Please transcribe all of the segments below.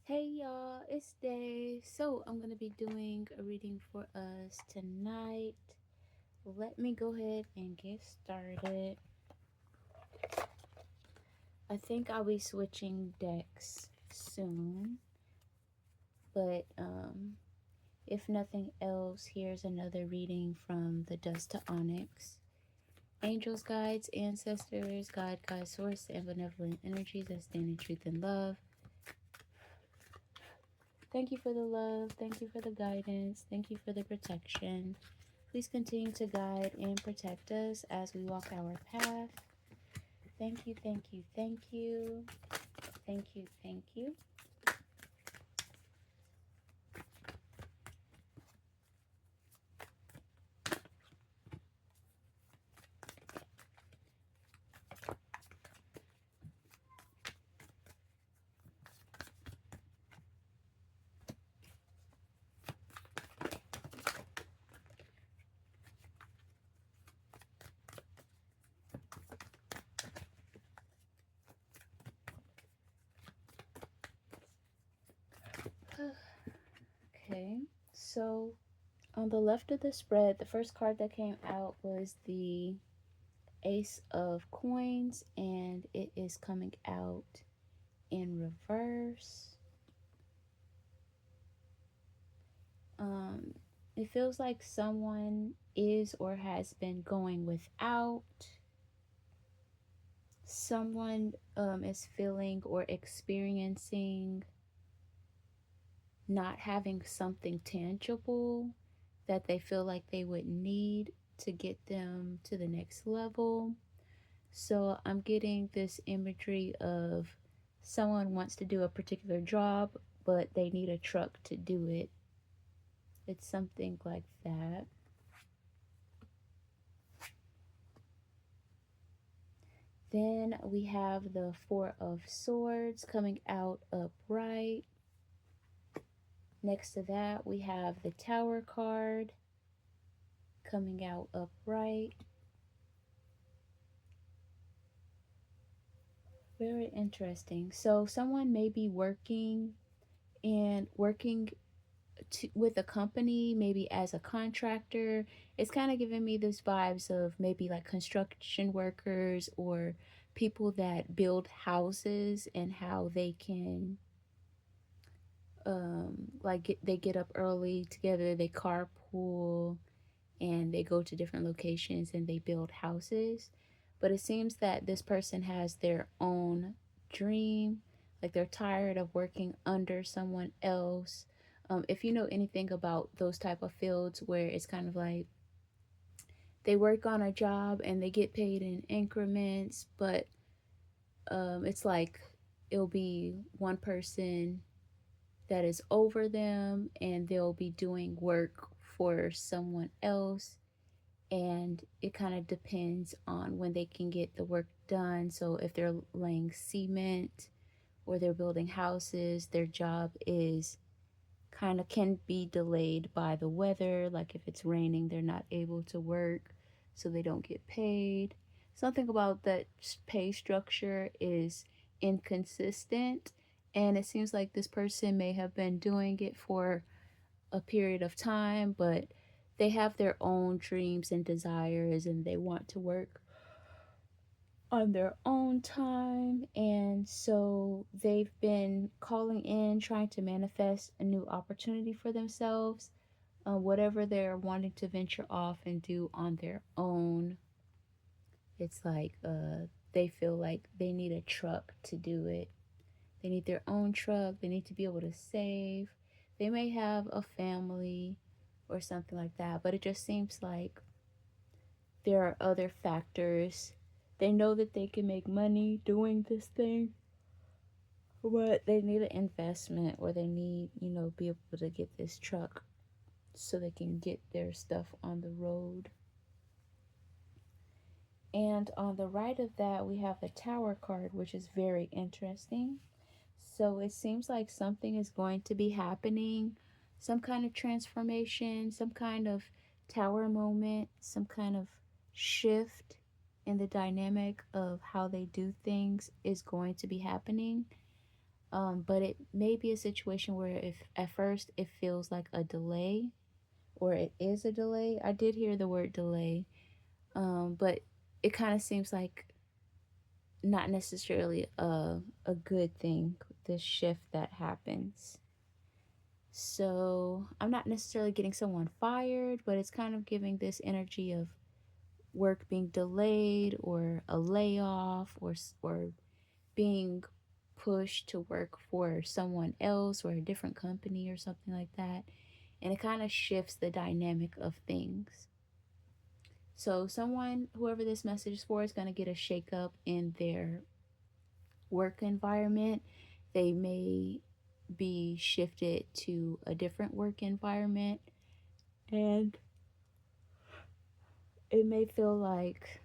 Hey y'all, it's Day. So I'm going to be doing a reading for us tonight. Let me go ahead and get started. I think I'll be switching decks soon, but if nothing else, here's another reading from the Dust to Onyx. Angels, guides, ancestors, God, source, and benevolent energies that stand in truth and love. Thank you for the love. Thank you for the guidance. Thank you for the protection. Please continue to guide and protect us as we walk our path. Thank you, thank you, thank you. Thank you, thank you. Okay, so on the left of the spread, the first card that came out was the Ace of Coins, and it is coming out in reverse. It feels like someone is or has been going without. Someone is feeling or experiencing not having something tangible that they feel like they would need to get them to the next level. So I'm getting this imagery of someone wants to do a particular job, but they need a truck to do it. It's something like that. Then we have the Four of Swords coming out upright. Next to that, we have the Tower card coming out upright. Very interesting. So someone may be working with a company, maybe as a contractor. It's kind of giving me this vibes of maybe like construction workers or people that build houses and how they can they get up early together, they carpool, and they go to different locations and they build houses. But it seems that this person has their own dream, like they're tired of working under someone else. If you know anything about those type of fields where it's kind of like they work on a job and they get paid in increments, but it's like it'll be one person that is over them and they'll be doing work for someone else, and it kind of depends on when they can get the work done. So if they're laying cement or they're building houses, their job is kind of can be delayed by the weather. Like if it's raining, they're not able to work, so they don't get paid. Something about that pay structure is inconsistent, and it seems like this person may have been doing it for a period of time, but they have their own dreams and desires and they want to work on their own time. And so they've been calling in, trying to manifest a new opportunity for themselves, whatever they're wanting to venture off and do on their own. It's like they feel like they need a truck to do it. They need their own truck. They need to be able to save. They may have a family or something like that, but it just seems like there are other factors. They know that they can make money doing this thing, but they need an investment or they need, be able to get this truck so they can get their stuff on the road. And on the right of that, we have the Tower card, which is very interesting. So it seems like something is going to be happening, some kind of transformation, some kind of tower moment, some kind of shift in the dynamic of how they do things is going to be happening. But it may be a situation where if at first it feels like a delay or it is a delay. I did hear the word delay, but it kind of seems like not necessarily a good thing, this shift that happens. So I'm not necessarily getting someone fired, but it's kind of giving this energy of work being delayed or a layoff or being pushed to work for someone else or a different company or something like that. And it kind of shifts the dynamic of things. So someone, whoever this message is for, is going to get a shakeup in their work environment. They may be shifted to a different work environment, and it may feel like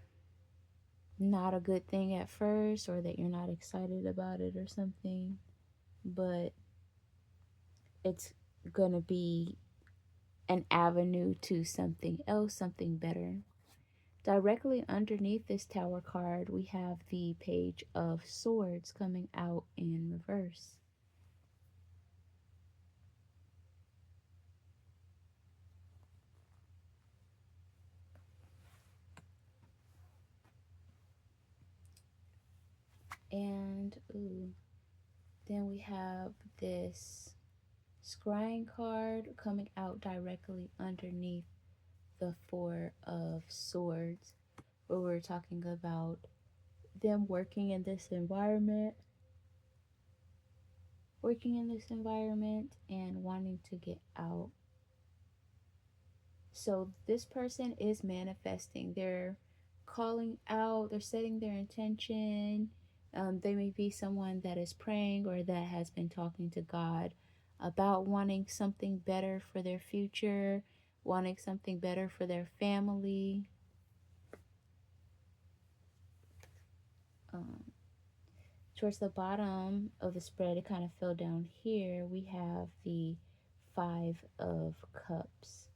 not a good thing at first or that you're not excited about it or something, but it's going to be an avenue to something else, something better. Directly underneath this tower card, we have the Page of Swords coming out in reverse. And then we have this Scrying card coming out directly underneath the Four of Swords, where we're talking about them working in this environment and wanting to get out. So this person is manifesting. They're calling out, they're setting their intention. They may be someone that is praying or that has been talking to God about wanting something better for their future, wanting something better for their family. Um, Towards the bottom of the spread, it kind of fell down here. We have the Five of Cups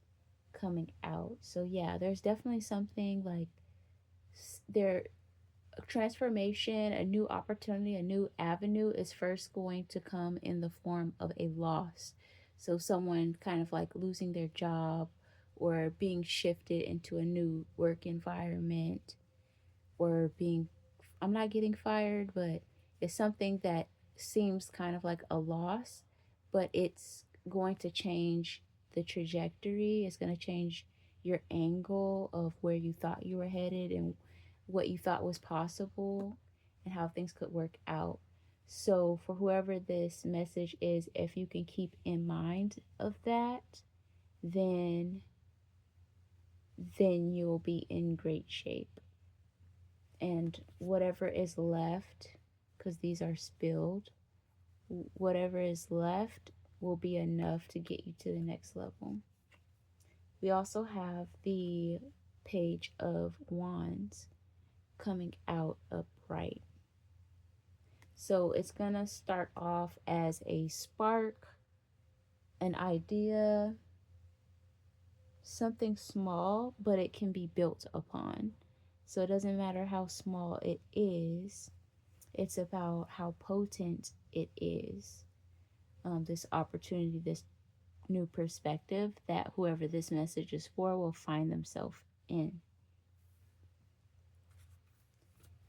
coming out. So yeah, there's definitely something like there transformation, a new opportunity, a new avenue is first going to come in the form of a loss. So someone kind of like losing their job or being shifted into a new work environment or being, I'm not getting fired, but it's something that seems kind of like a loss, but it's going to change the trajectory. It's going to change your angle of where you thought you were headed and what you thought was possible and how things could work out. So for whoever this message is, if you can keep in mind of that, then then you'll be in great shape. And whatever is left, because these are spilled, whatever is left will be enough to get you to the next level. We also have the Page of Wands coming out upright. So it's gonna start off as a spark, an idea, something small, but it can be built upon. So it doesn't matter how small it is, it's about how potent it is. This opportunity, this new perspective that whoever this message is for will find themselves in.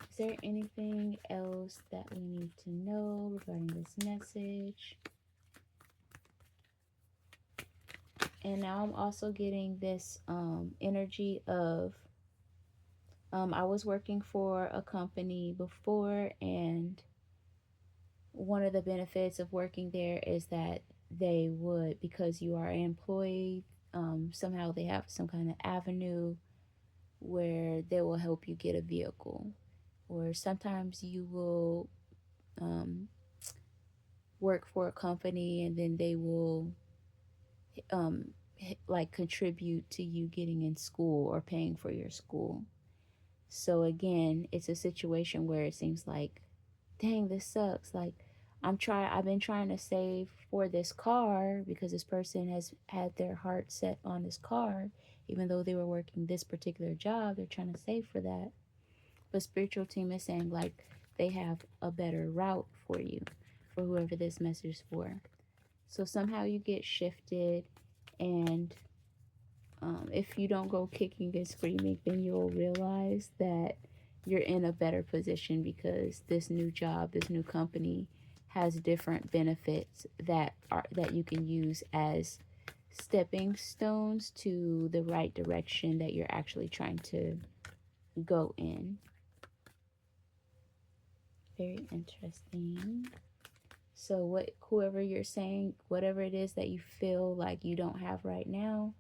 Is there anything else that we need to know regarding this message? And now I'm also getting this energy of I was working for a company before, and one of the benefits of working there is that they would, because you are an employee, somehow they have some kind of avenue where they will help you get a vehicle. Or sometimes you will um, work for a company and then they will um, like contribute to you getting in school or paying for your school. So again, it's a situation where it seems like, dang, this sucks. Like I've been trying to save for this car because this person has had their heart set on this car, even though they were working this particular job, they're trying to save for that. But spiritual team is saying like they have a better route for you. for whoever this message is for. So somehow you get shifted, and if you don't go kicking and screaming, then you'll realize that you're in a better position because this new job, this new company has different benefits that you can use as stepping stones to the right direction that you're actually trying to go in. Very interesting. So what whoever you're saying, whatever it is that you feel like you don't have right now,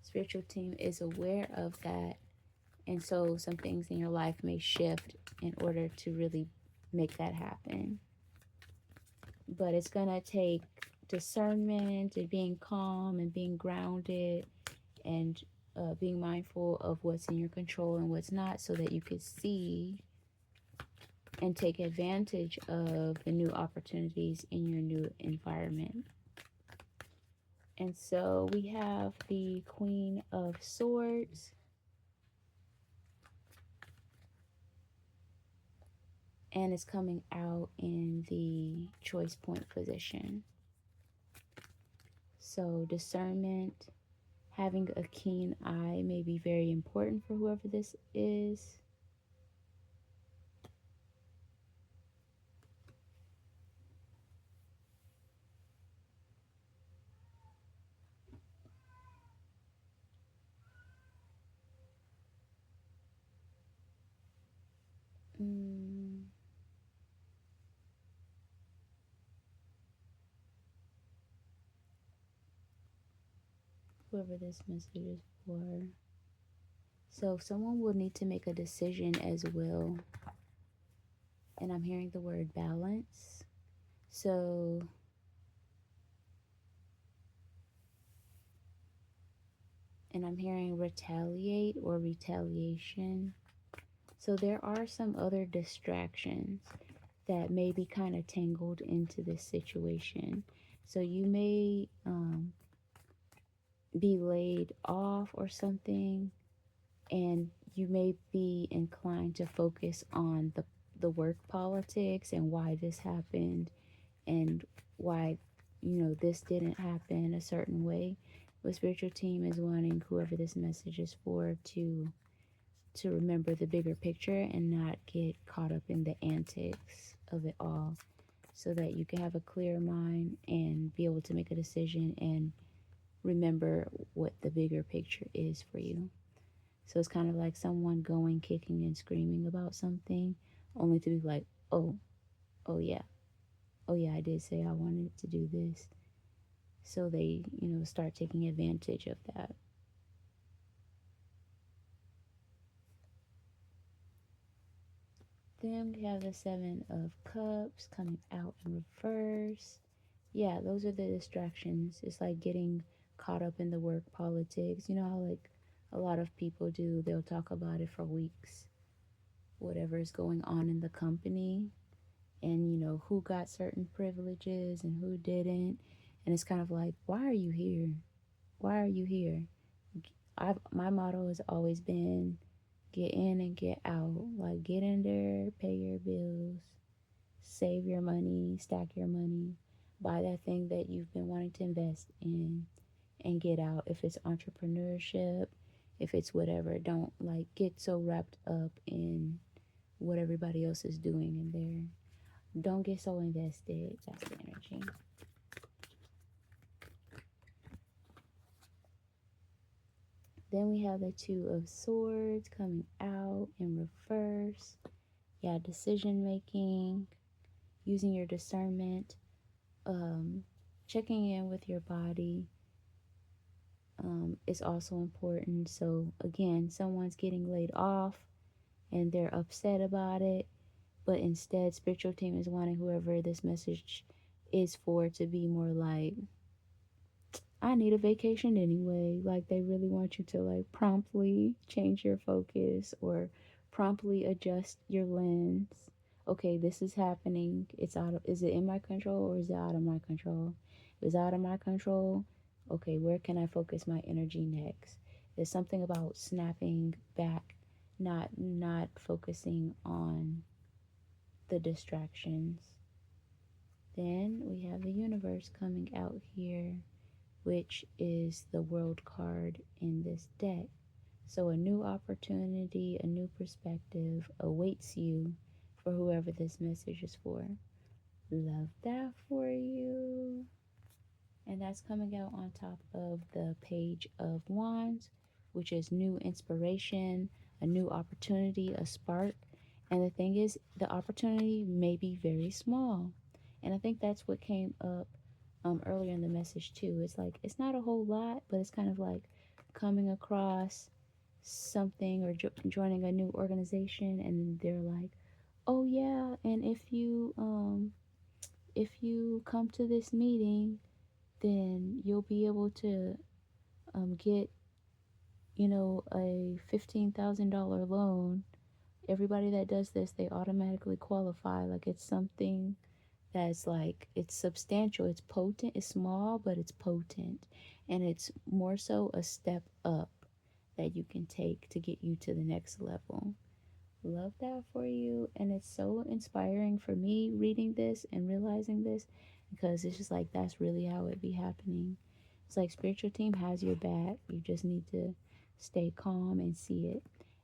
spiritual team is aware of that. And so some things in your life may shift in order to really make that happen. But it's going to take discernment and being calm and being grounded and being mindful of what's in your control and what's not, so that you could see and take advantage of the new opportunities in your new environment. And so we have the Queen of Swords. And it's coming out in the choice point position. So discernment, having a keen eye may be very important for whoever this is. Whoever this message is for. So someone will need to make a decision as well. And I'm hearing the word balance. So and I'm hearing retaliate or retaliation. So there are some other distractions that may be kind of tangled into this situation. So you may be laid off or something, and you may be inclined to focus on the work politics and why this happened and why this didn't happen a certain way. The spiritual team is wanting whoever this message is for to remember the bigger picture and not get caught up in the antics of it all, so that you can have a clear mind and be able to make a decision and remember what the bigger picture is for you. So it's kind of like someone going kicking and screaming about something only to be like, oh yeah, I did say I wanted to do this. So they start taking advantage of that. Then we have the Seven of Cups coming out in reverse. Yeah, those are the distractions. It's like getting caught up in the work politics. You know how like a lot of people do, they'll talk about it for weeks, whatever is going on in the company, and who got certain privileges and who didn't. And it's kind of like, why are you here? Why are you here? My motto has always been get in and get out. Like, get in there, pay your bills, save your money, stack your money, buy that thing that you've been wanting to invest in, and get out. If it's entrepreneurship, if it's whatever, don't like get so wrapped up in what everybody else is doing in there. Don't get so invested. That's the energy. Then we have the Two of Swords coming out in reverse. Yeah, decision making, using your discernment, checking in with your body is also important. So again, someone's getting laid off and they're upset about it, but instead spiritual team is wanting whoever this message is for to be more like, I need a vacation anyway. Like, they really want you to like promptly change your focus or promptly adjust your lens. Okay, this is happening. Is it in my control or is it out of my control? If it's out of my control, okay, where can I focus my energy next? There's something about snapping back, not focusing on the distractions. Then we have the universe coming out here, which is the world card in this deck. So a new opportunity, a new perspective awaits you for whoever this message is for. Love that for you. And that's coming out on top of the Page of Wands, which is new inspiration, a new opportunity, a spark. And the thing is, the opportunity may be very small. And I think that's what came up earlier in the message, too. It's like, it's not a whole lot, but it's kind of like coming across something or joining a new organization, and they're like, oh yeah, and if you come to this meeting, then you'll be able to get, a $15,000 loan. Everybody that does this, they automatically qualify. Like, it's something that's like, it's substantial, it's potent, it's small, but it's potent. And it's more so a step up that you can take to get you to the next level. Love that for you. And it's so inspiring for me reading this and realizing this, because it's just like, that's really how it be happening. It's like spiritual team has your back. You just need to stay calm and see it.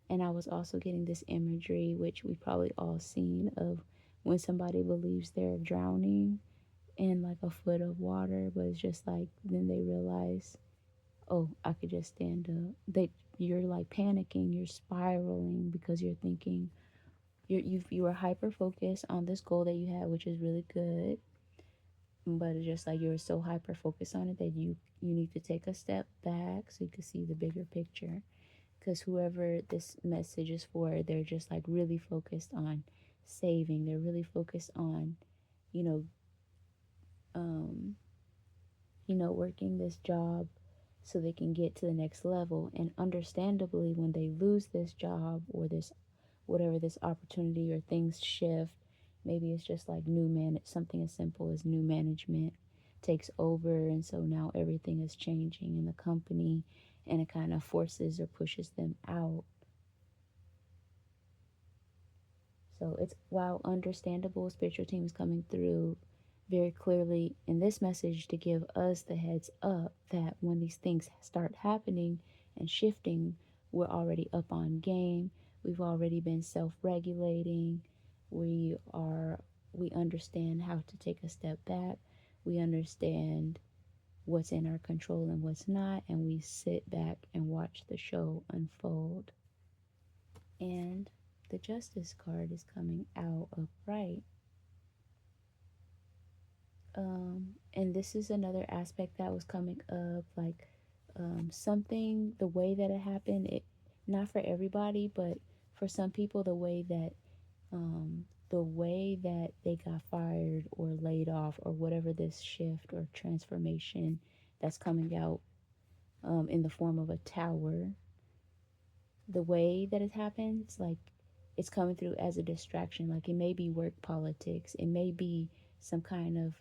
And I was also getting this imagery, which we've probably all seen, of when somebody believes they're drowning in like a foot of water, but it's just like, then they realize, oh, I could just stand up. You're like panicking, you're spiraling because you're thinking, you were hyper focused on this goal that you had, which is really good, but it's just like you're so hyper focused on it that you need to take a step back so you can see the bigger picture. Because whoever this message is for, they're just like really focused on saving. They're really focused on, you know, um, working this job so they can get to the next level. And understandably, when they lose this job or this whatever this opportunity or things shift, maybe it's just like something as simple as new management takes over, and so now everything is changing in the company, and it kind of forces or pushes them out. So it's, while understandable, spiritual team is coming through very clearly in this message to give us the heads up that when these things start happening and shifting, we're already up on game. We've already been self-regulating. We understand how to take a step back. We understand what's in our control and what's not, and we sit back and watch the show unfold. And the Justice card is coming out upright. And this is another aspect that was coming up, like something, the way that it happened, it not for everybody, but for some people, the way that they got fired or laid off or whatever this shift or transformation that's coming out in the form of a tower, the way that it happens, like it's coming through as a distraction. Like, it may be work politics, it may be some kind of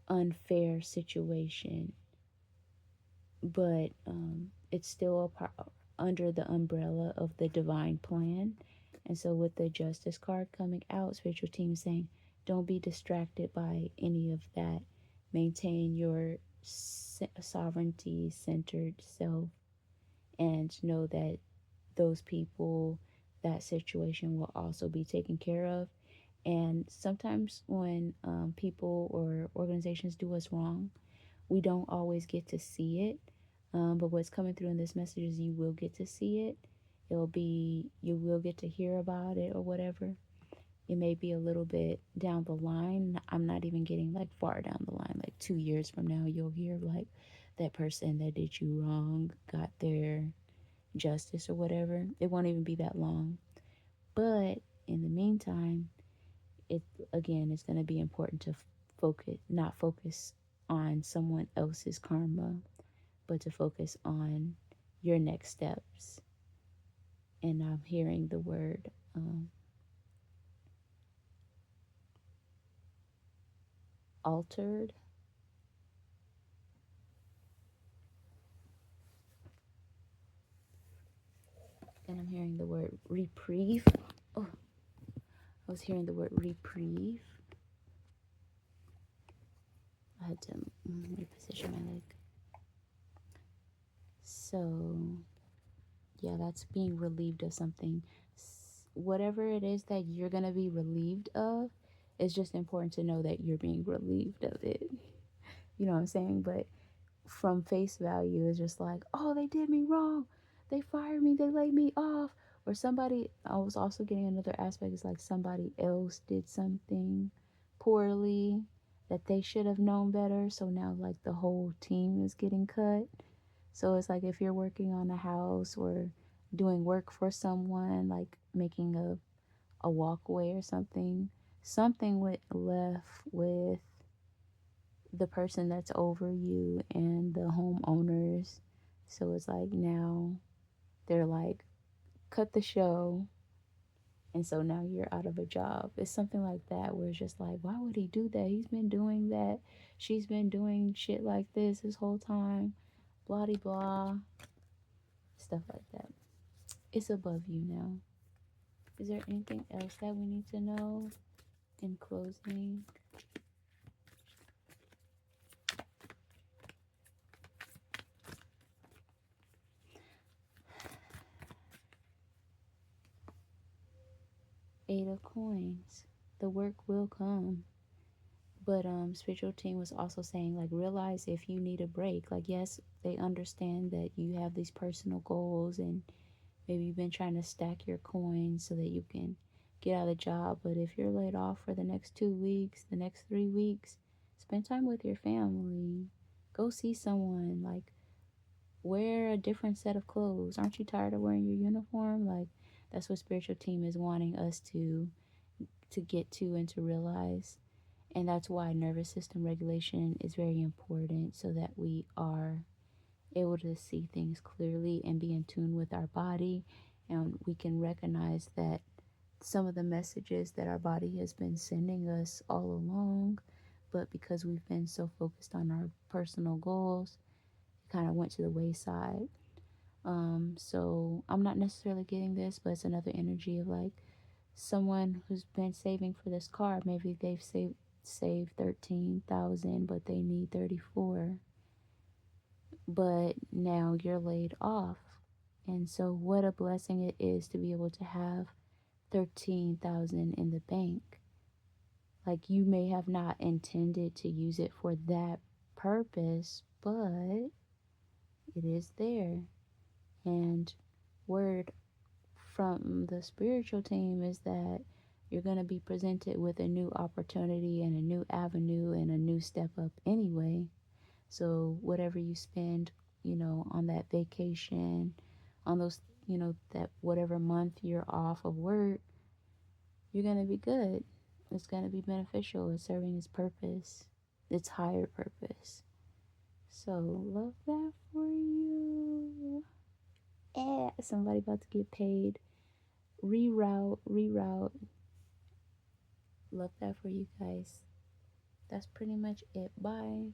unfair situation, but it's still under the umbrella of the divine plan. And so, with the Justice card coming out, spiritual team is saying, don't be distracted by any of that. Maintain your sovereignty centered self, and know that those people, that situation will also be taken care of. And sometimes when people or organizations do us wrong, we don't always get to see it. But what's coming through in this message is you will get to see it. You will get to hear about it or whatever. It may be a little bit down the line. I'm not even getting like far down the line, like 2 years from now, you'll hear like that person that did you wrong got their justice or whatever. It won't even be that long. But in the meantime, it again, it's going to be important to not focus on someone else's karma, but to focus on your next steps. And I'm hearing the word altered. And I'm hearing the word reprieve. Oh, I was hearing the word reprieve. I had to reposition my leg. So, yeah, that's being relieved of something. Whatever it is that you're going to be relieved of, it's just important to know that you're being relieved of it. You know what I'm saying? But from face value, it's just like, oh, they did me wrong. They fired me. They laid me off. Or somebody, I was also getting another aspect is like somebody else did something poorly that they should have known better. So now, like, the whole team is getting cut. So it's like if you're working on a house or doing work for someone, like making a walkway or something, something with left with the person that's over you and the homeowners. So it's like now they're like, cut the show. And so now you're out of a job. It's something like that where it's just like, why would he do that? He's been doing that. She's been doing shit like this whole time. Blah de blah. Stuff like that. It's above you now. Is there anything else that we need to know in closing? 8 of coins. The work will come. But spiritual team was also saying like realize if you need a break. Like yes, they understand that you have these personal goals and maybe you've been trying to stack your coins so that you can get out of the job. But if you're laid off for the next 2 weeks, the next 3 weeks, spend time with your family. Go see someone. Like wear a different set of clothes. Aren't you tired of wearing your uniform? Like that's what spiritual team is wanting us to get to and to realize. And that's why nervous system regulation is very important so that we are able to see things clearly and be in tune with our body. And we can recognize that some of the messages that our body has been sending us all along, but because we've been so focused on our personal goals, it kind of went to the wayside. So I'm not necessarily getting this, but it's another energy of like someone who's been saving for this car. Maybe they've saved 13,000, but they need 34. But now you're laid off, and so what a blessing it is to be able to have 13,000 in the bank. Like you may have not intended to use it for that purpose, but it is there. And word from the spiritual team is that you're going to be presented with a new opportunity and a new avenue and a new step up anyway. So whatever you spend, on that vacation, on those, that whatever month you're off of work, you're going to be good. It's going to be beneficial. It's serving its purpose, its higher purpose. So love that for you. Somebody about to get paid. Reroute. Love that for you guys. That's pretty much it. Bye.